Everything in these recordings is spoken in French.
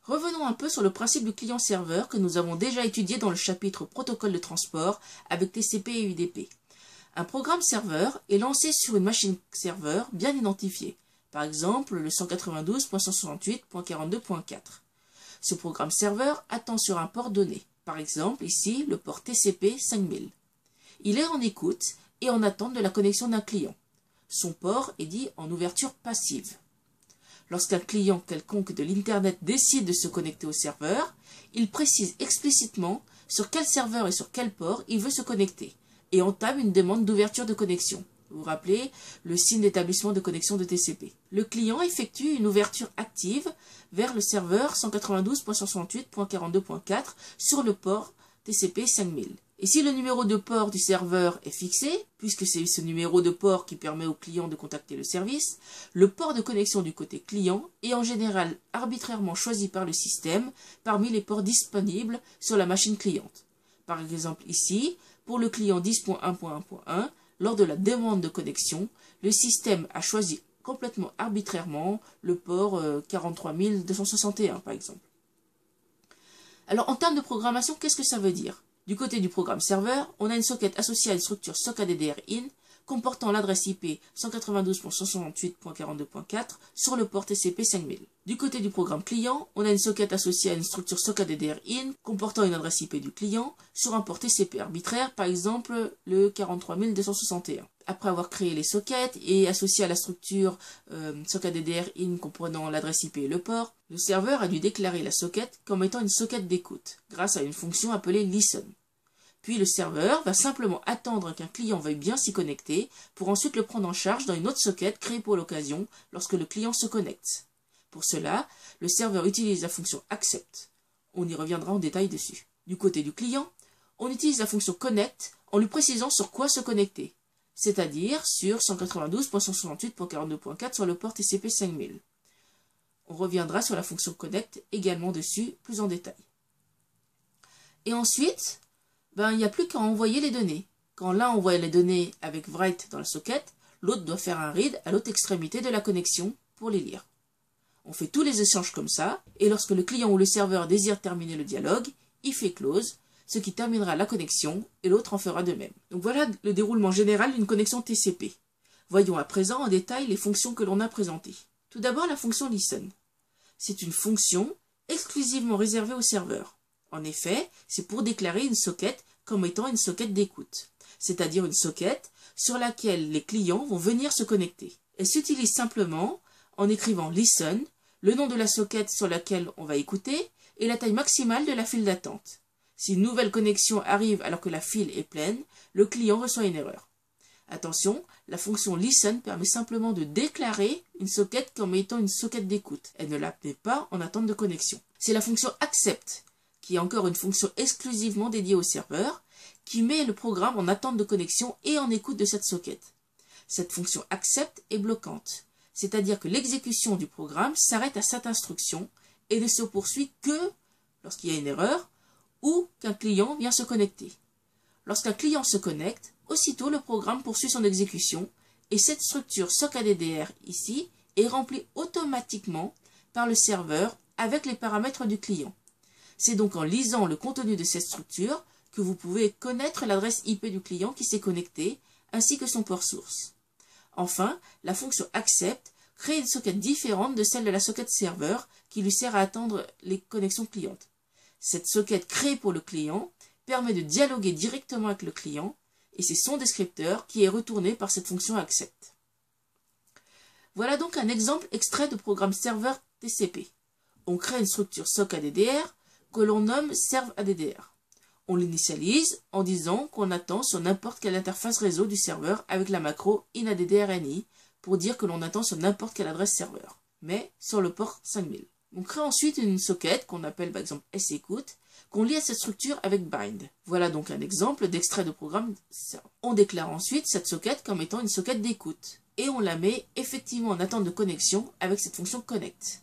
Revenons un peu sur le principe du client-serveur que nous avons déjà étudié dans le chapitre protocole de transport avec TCP et UDP. Un programme serveur est lancé sur une machine serveur bien identifiée, par exemple le 192.168.42.4. Ce programme serveur attend sur un port donné, par exemple ici le port TCP 5000. Il est en écoute et en attente de la connexion d'un client. Son port est dit en ouverture passive. Lorsqu'un client quelconque de l'Internet décide de se connecter au serveur, il précise explicitement sur quel serveur et sur quel port il veut se connecter et entame une demande d'ouverture de connexion. Vous vous rappelez le signe d'établissement de connexion de TCP. Le client effectue une ouverture active vers le serveur 192.168.42.4 sur le port TCP 5000. Et si le numéro de port du serveur est fixé, puisque c'est ce numéro de port qui permet au client de contacter le service, le port de connexion du côté client est en général arbitrairement choisi par le système parmi les ports disponibles sur la machine cliente. Par exemple ici, pour le client 10.1.1.1, lors de la demande de connexion, le système a choisi complètement arbitrairement le port 43261 par exemple. Alors en termes de programmation, qu'est-ce que ça veut dire ? Du côté du programme serveur, on a une socket associée à une structure SOC-ADDR-IN comportant l'adresse IP 192.168.42.4 sur le port TCP 5000. Du côté du programme client, on a une socket associée à une structure SOC-ADDR-IN comportant une adresse IP du client sur un port TCP arbitraire, par exemple le 43261. Après avoir créé les sockets et associé à la structure SOC-ADDR-IN comprenant l'adresse IP et le port, le serveur a dû déclarer la socket comme étant une socket d'écoute grâce à une fonction appelée listen. Puis le serveur va simplement attendre qu'un client veuille bien s'y connecter pour ensuite le prendre en charge dans une autre socket créée pour l'occasion lorsque le client se connecte. Pour cela, le serveur utilise la fonction accept. On y reviendra en détail dessus. Du côté du client, on utilise la fonction connect en lui précisant sur quoi se connecter, c'est-à-dire sur 192.168.42.4 sur le port TCP 5000. On reviendra sur la fonction connect également dessus plus en détail. Et ensuite, il n'y a plus qu'à envoyer les données. Quand l'un envoie les données avec write dans la socket, l'autre doit faire un read à l'autre extrémité de la connexion pour les lire. On fait tous les échanges comme ça, et lorsque le client ou le serveur désire terminer le dialogue, il fait close, ce qui terminera la connexion, et l'autre en fera de même. Donc voilà le déroulement général d'une connexion TCP. Voyons à présent en détail les fonctions que l'on a présentées. Tout d'abord la fonction listen. C'est une fonction exclusivement réservée au serveur. En effet, c'est pour déclarer une socket comme étant une socket d'écoute, c'est-à-dire une socket sur laquelle les clients vont venir se connecter. Elle s'utilise simplement en écrivant listen, le nom de la socket sur laquelle on va écouter et la taille maximale de la file d'attente. Si une nouvelle connexion arrive alors que la file est pleine, le client reçoit une erreur. Attention, la fonction listen permet simplement de déclarer une socket comme étant une socket d'écoute. Elle ne la met pas en attente de connexion. C'est la fonction accept qui est encore une fonction exclusivement dédiée au serveur, qui met le programme en attente de connexion et en écoute de cette socket. Cette fonction accept est bloquante, c'est-à-dire que l'exécution du programme s'arrête à cette instruction et ne se poursuit que lorsqu'il y a une erreur ou qu'un client vient se connecter. Lorsqu'un client se connecte, aussitôt le programme poursuit son exécution et cette structure SOC-ADDR ici est remplie automatiquement par le serveur avec les paramètres du client. C'est donc en lisant le contenu de cette structure que vous pouvez connaître l'adresse IP du client qui s'est connecté, ainsi que son port source. Enfin, la fonction accept crée une socket différente de celle de la socket serveur qui lui sert à attendre les connexions clientes. Cette socket créée pour le client permet de dialoguer directement avec le client et c'est son descripteur qui est retourné par cette fonction accept. Voilà donc un exemple extrait de programme serveur TCP. On crée une structure SOC-ADDR que l'on nomme serve-ADDR. On l'initialise en disant qu'on attend sur n'importe quelle interface réseau du serveur avec la macro inaddrni pour dire que l'on attend sur n'importe quelle adresse serveur, mais sur le port 5000. On crée ensuite une socket qu'on appelle par exemple SEcoute, qu'on lie à cette structure avec bind. Voilà donc un exemple d'extrait de programme. On déclare ensuite cette socket comme étant une socket d'écoute et on la met effectivement en attente de connexion avec cette fonction connect.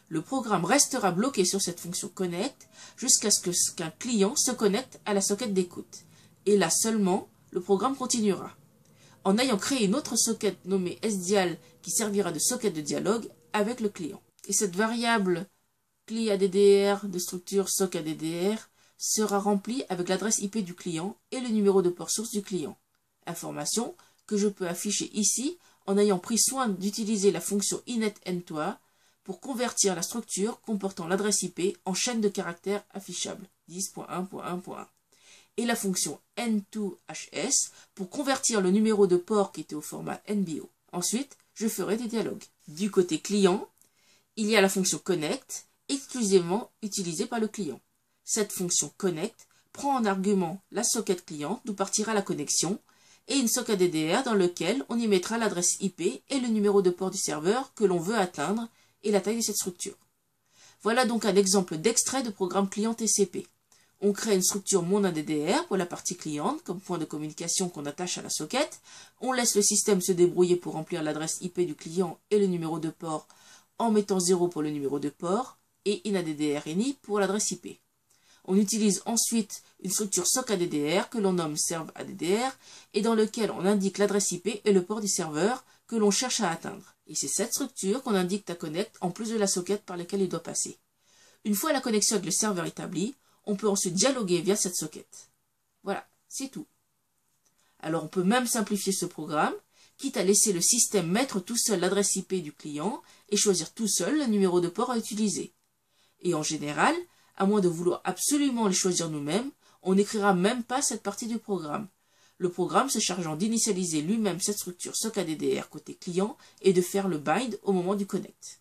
Le programme restera bloqué sur cette fonction connect jusqu'à ce qu'un client se connecte à la socket d'écoute. Et là seulement, le programme continuera. En ayant créé une autre socket nommée sdial qui servira de socket de dialogue avec le client. Et cette variable CLI ADDR de structure SOC ADDR sera rempli avec l'adresse IP du client et le numéro de port source du client. Information que je peux afficher ici en ayant pris soin d'utiliser la fonction inetEntoa pour convertir la structure comportant l'adresse IP en chaîne de caractères affichable 10.1.1.1 et la fonction N2HS pour convertir le numéro de port qui était au format NBO. Ensuite, je ferai des dialogues. Du côté client, il y a la fonction connect exclusivement utilisée par le client. Cette fonction connect prend en argument la socket client d'où partira la connexion et une socket ADDR dans lequel on y mettra l'adresse IP et le numéro de port du serveur que l'on veut atteindre et la taille de cette structure. Voilà donc un exemple d'extrait de programme client TCP. On crée une structure mon ADDR pour la partie cliente comme point de communication qu'on attache à la socket. On laisse le système se débrouiller pour remplir l'adresse IP du client et le numéro de port en mettant 0 pour le numéro de port et inaddr-ini pour l'adresse IP. On utilise ensuite une structure SOC ADDR que l'on nomme serve ADDR et dans lequel on indique l'adresse IP et le port du serveur que l'on cherche à atteindre. Et c'est cette structure qu'on indique à connect en plus de la socket par laquelle il doit passer. Une fois la connexion avec le serveur établie, on peut ensuite dialoguer via cette socket. Voilà, c'est tout. Alors on peut même simplifier ce programme, quitte à laisser le système mettre tout seul l'adresse IP du client et choisir tout seul le numéro de port à utiliser. Et en général, à moins de vouloir absolument les choisir nous-mêmes, on n'écrira même pas cette partie du programme. Le programme se chargeant d'initialiser lui-même cette structure SOC ADDR côté client et de faire le bind au moment du connect.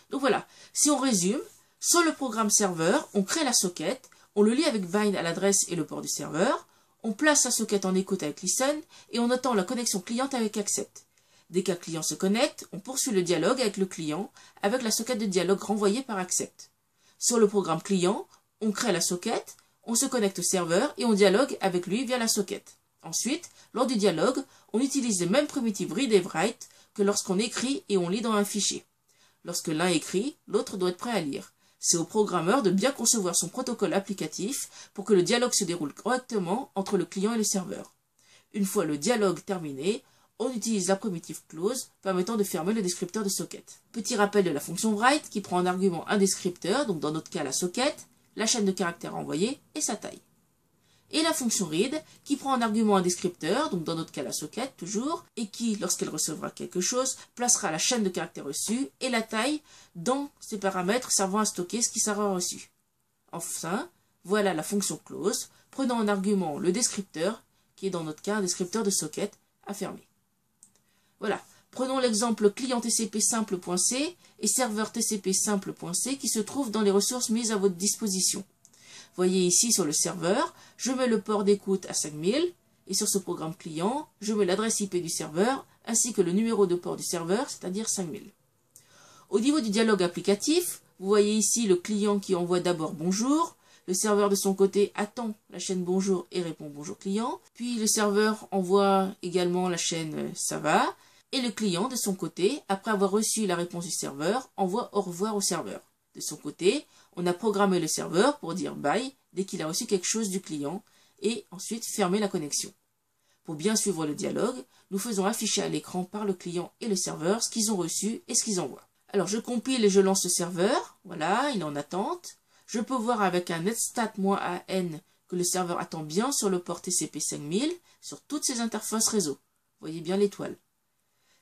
Donc voilà, si on résume, sur le programme serveur, on crée la socket, on le lie avec bind à l'adresse et le port du serveur, on place la socket en écoute avec listen et on attend la connexion cliente avec accept. Dès qu'un client se connecte, on poursuit le dialogue avec le client avec la socket de dialogue renvoyée par accept. Sur le programme client, on crée la socket, on se connecte au serveur et on dialogue avec lui via la socket. Ensuite, lors du dialogue, on utilise les mêmes primitives read et write que lorsqu'on écrit et on lit dans un fichier. Lorsque l'un écrit, l'autre doit être prêt à lire. C'est au programmeur de bien concevoir son protocole applicatif pour que le dialogue se déroule correctement entre le client et le serveur. Une fois le dialogue terminé, on utilise la primitive close permettant de fermer le descripteur de socket. Petit rappel de la fonction write qui prend en argument un descripteur, donc dans notre cas la socket, la chaîne de caractères envoyée et sa taille. Et la fonction read qui prend en argument un descripteur, donc dans notre cas la socket toujours, et qui, lorsqu'elle recevra quelque chose, placera la chaîne de caractères reçue et la taille dans ses paramètres servant à stocker ce qui sera reçu. Enfin, voilà la fonction close, prenant en argument le descripteur, qui est dans notre cas un descripteur de socket à fermer. Voilà, prenons l'exemple client TCP simple.c et serveur TCP simple.c qui se trouvent dans les ressources mises à votre disposition. Voyez ici sur le serveur, je mets le port d'écoute à 5000 et sur ce programme client, je mets l'adresse IP du serveur ainsi que le numéro de port du serveur, c'est-à-dire 5000. Au niveau du dialogue applicatif, vous voyez ici le client qui envoie d'abord bonjour, le serveur de son côté attend la chaîne bonjour et répond bonjour client, puis le serveur envoie également la chaîne ça va, et le client de son côté, après avoir reçu la réponse du serveur, envoie au revoir au serveur. De son côté, on a programmé le serveur pour dire bye dès qu'il a reçu quelque chose du client et ensuite fermer la connexion. Pour bien suivre le dialogue, nous faisons afficher à l'écran par le client et le serveur ce qu'ils ont reçu et ce qu'ils envoient. Alors je compile et je lance le serveur, voilà, il est en attente. Je peux voir avec un netstat-an que le serveur attend bien sur le port TCP 5000 sur toutes ses interfaces réseau. Voyez bien l'étoile.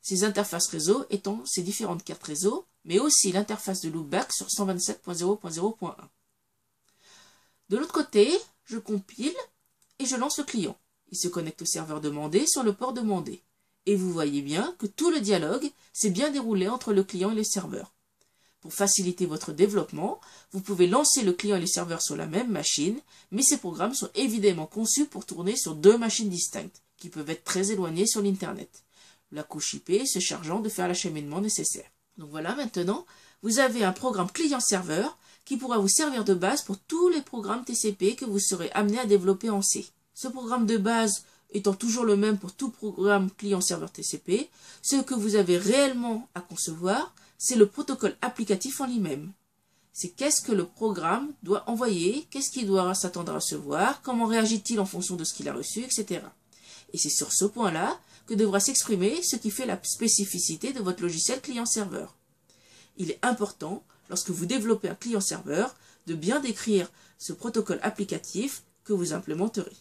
Ces interfaces réseau étant ces différentes cartes réseau, mais aussi l'interface de loopback sur 127.0.0.1. De l'autre côté, je compile et je lance le client. Il se connecte au serveur demandé sur le port demandé. Et vous voyez bien que tout le dialogue s'est bien déroulé entre le client et le serveur. Pour faciliter votre développement, vous pouvez lancer le client et le serveur sur la même machine, mais ces programmes sont évidemment conçus pour tourner sur deux machines distinctes, qui peuvent être très éloignées sur l'Internet. La couche IP se chargeant de faire l'acheminement nécessaire. Donc voilà, maintenant, vous avez un programme client-serveur qui pourra vous servir de base pour tous les programmes TCP que vous serez amené à développer en C. Ce programme de base étant toujours le même pour tout programme client-serveur TCP, ce que vous avez réellement à concevoir, c'est le protocole applicatif en lui-même. C'est qu'est-ce que le programme doit envoyer, qu'est-ce qu'il doit s'attendre à recevoir, comment réagit-il en fonction de ce qu'il a reçu, etc. Et c'est sur ce point-là que devra s'exprimer ce qui fait la spécificité de votre logiciel client-serveur. Il est important, lorsque vous développez un client-serveur, de bien décrire ce protocole applicatif que vous implémenterez.